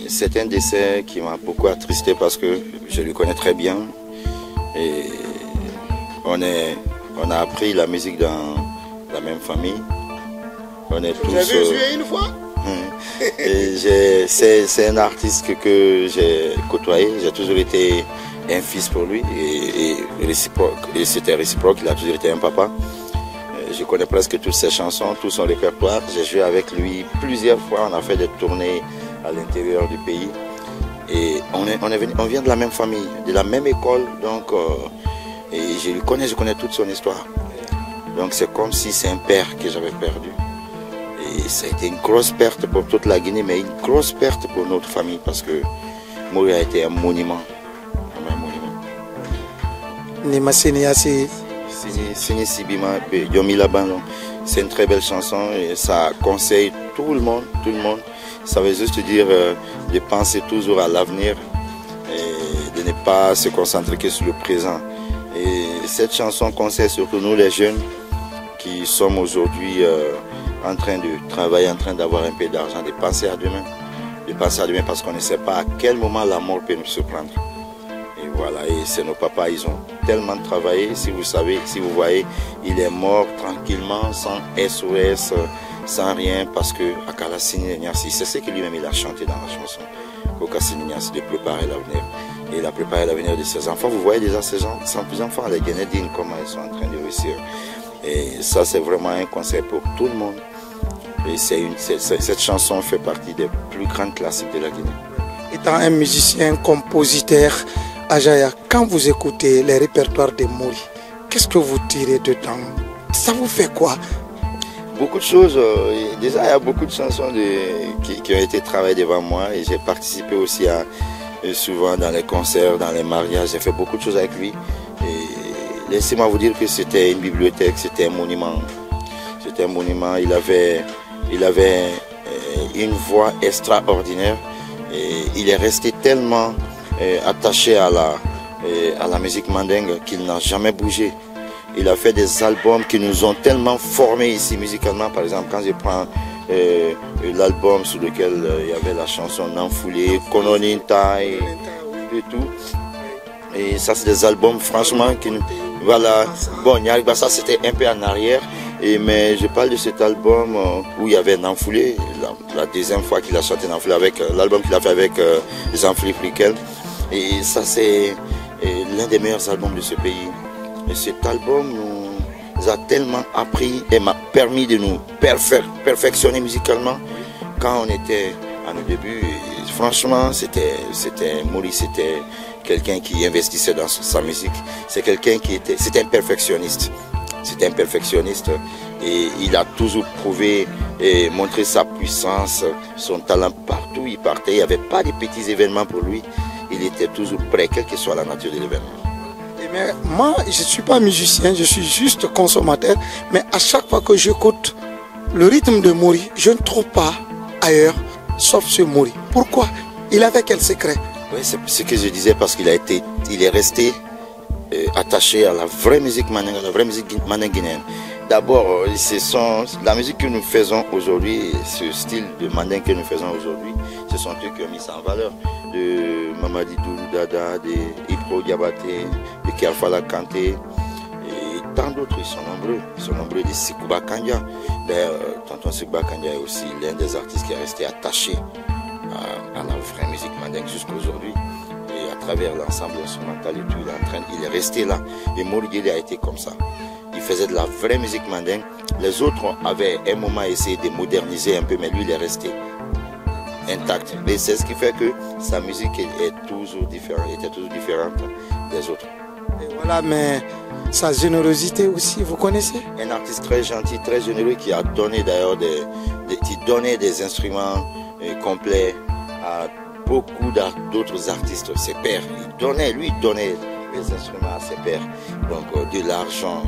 C'est un décès qui m'a beaucoup attristé parce que je le connais très bien et on a appris la musique dans la même famille. On est tous. Vous avez joué une fois? C'est un artiste que j'ai côtoyé. J'ai toujours été un fils pour lui et c'était réciproque. Il a toujours été un papa. Je connais presque toutes ses chansons, tout son répertoire. J'ai joué avec lui plusieurs fois. On a fait des tournées à l'intérieur du pays. Et on vient de la même famille, de la même école. Donc, et je connais toute son histoire. Donc c'est comme si c'est un père que j'avais perdu. Et ça a été une grosse perte pour toute la Guinée, mais une grosse perte pour notre famille parce que Mori a été un monument. Un monument. C'est une très belle chanson et ça conseille tout le monde. Ça veut juste dire de penser toujours à l'avenir et de ne pas se concentrer que sur le présent. Et cette chanson conseille surtout nous les jeunes qui sommes aujourd'hui en train de travailler, en train d'avoir un peu d'argent, de penser à demain. De penser à demain parce qu'on ne sait pas à quel moment la mort peut nous surprendre. Et voilà, et c'est nos papas, ils ont tellement travaillé. Si vous savez, si vous voyez, il est mort tranquillement, sans SOS, sans rien, parce que Akalassini Niassi, c'est ce que lui-même il a chanté dans la chanson. Akalassini Niassi, de préparer l'avenir. Et il a préparé l'avenir de ses enfants. Vous voyez déjà ces enfants, les Guinéens, comment ils sont en train de réussir. Et ça, c'est vraiment un conseil pour tout le monde. Et cette chanson fait partie des plus grandes classiques de la Guinée. Étant un musicien, compositeur, Ajaya, quand vous écoutez les répertoires de Mori, qu'est-ce que vous tirez dedans? Ça vous fait quoi? Beaucoup de choses. Déjà, il y a beaucoup de chansons qui ont été travaillées devant moi. Et j'ai participé aussi souvent dans les concerts, dans les mariages. J'ai fait beaucoup de choses avec lui. Et laissez-moi vous dire que c'était une bibliothèque, c'était un monument. C'était un monument. Il avait une voix extraordinaire. Et il est resté tellement attaché à la musique mandingue qu'il n'a jamais bougé. Il a fait des albums qui nous ont tellement formés ici musicalement. Par exemple, quand je prends l'album sur lequel il y avait la chanson Nanfoulé, Kononinta et tout. Et ça, c'est des albums, franchement, qui nous... Voilà. Bon, ça, c'était un peu en arrière. Mais je parle de cet album où il y avait Nanfoulé, la deuxième fois qu'il a chanté Nanfoulé, avec l'album qu'il a fait avec Jean-Philippe Riquel. Et ça, c'est l'un des meilleurs albums de ce pays. Et cet album nous a tellement appris et m'a permis de nous perfectionner musicalement quand on était à nos débuts. Et franchement, Mori, c'était quelqu'un qui investissait dans sa musique. C'était un perfectionniste. C'était un perfectionniste et il a toujours prouvé et montré sa puissance, son talent partout où il partait. Il n'y avait pas de petits événements pour lui. Il était toujours prêt, quelle que soit la nature de l'événement. Mais moi, je ne suis pas musicien, je suis juste consommateur. Mais à chaque fois que j'écoute le rythme de Mori, je ne trouve pas ailleurs, sauf ce Mori. Pourquoi? Il avait quel secret? Oui, c'est ce que je disais, parce qu'il est resté attaché à la vraie musique mandingue, à la vraie musique mandinguienne. D'abord, la musique que nous faisons aujourd'hui, ce style de mandingue que nous faisons aujourd'hui, ce sont eux qui ont mis ça en valeur. De Mamadi Doulou Dada, de Ipro Diabaté, de Kialfala Kanté, et tant d'autres, ils sont nombreux, de Sikouba Kandia. D'ailleurs, Tonton Sikouba Kandia est aussi l'un des artistes qui est resté attaché à la vraie musique mandingue jusqu'à aujourd'hui. Et à travers l'ensemble instrumental et tout, il est resté là. Et Mori Gueye a été comme ça. Il faisait de la vraie musique mandingue. Les autres avaient un moment essayé de moderniser un peu, mais lui, il est resté intact. Et c'est ce qui fait que sa musique était toujours différente des autres. Et voilà, mais sa générosité aussi, vous connaissez? Un artiste très gentil, très généreux, qui a donné d'ailleurs qui donnait des instruments complets à beaucoup d'autres artistes, ses pairs. Lui donnait les instruments à ses pairs. Donc de l'argent,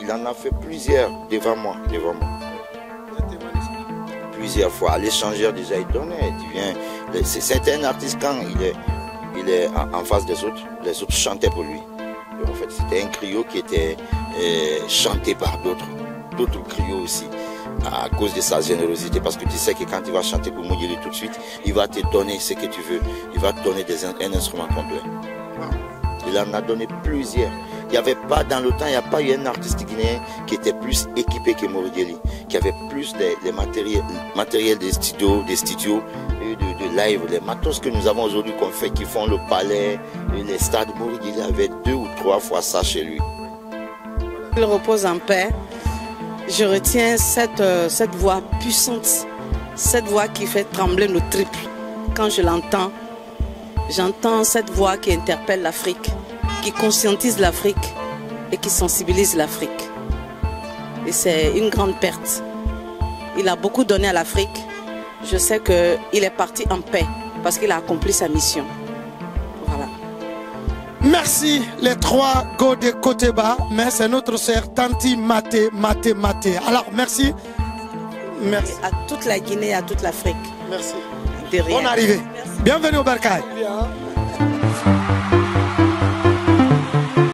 il en a fait plusieurs devant moi. Plusieurs fois. À l'échangeur déjà, il donnait. C'est un artiste, quand il est en face des autres, les autres chantaient pour lui. En fait, c'était un griot qui était chanté par d'autres. d'autres griots aussi, à cause de sa générosité, parce que tu sais que quand il va chanter pour Moudjeli tout de suite, il va te donner ce que tu veux, il va te donner un instrument complet. Il en a donné plusieurs. Il n'y avait pas, dans le temps, il n'y a pas eu un artiste guinéen qui était plus équipé que Moudjeli, qui avait plus de matériel des studios et de live, les matos que nous avons aujourd'hui qu'on fait, qui font le palais, et les stades. Moudjeli avait 2 ou 3 fois ça chez lui. Il repose en paix. Je retiens cette voix puissante, cette voix qui fait trembler nos tripes. Quand je l'entends, j'entends cette voix qui interpelle l'Afrique, qui conscientise l'Afrique et qui sensibilise l'Afrique. Et c'est une grande perte. Il a beaucoup donné à l'Afrique. Je sais qu'il est parti en paix parce qu'il a accompli sa mission. Voilà. Merci les 3 go de Koteba, mais c'est notre sœur Tanti Maté. Alors merci. Merci. Et à toute la Guinée, à toute l'Afrique. Merci. De rien. Bonne arrivée. Merci. Bienvenue au Bercail. Bien.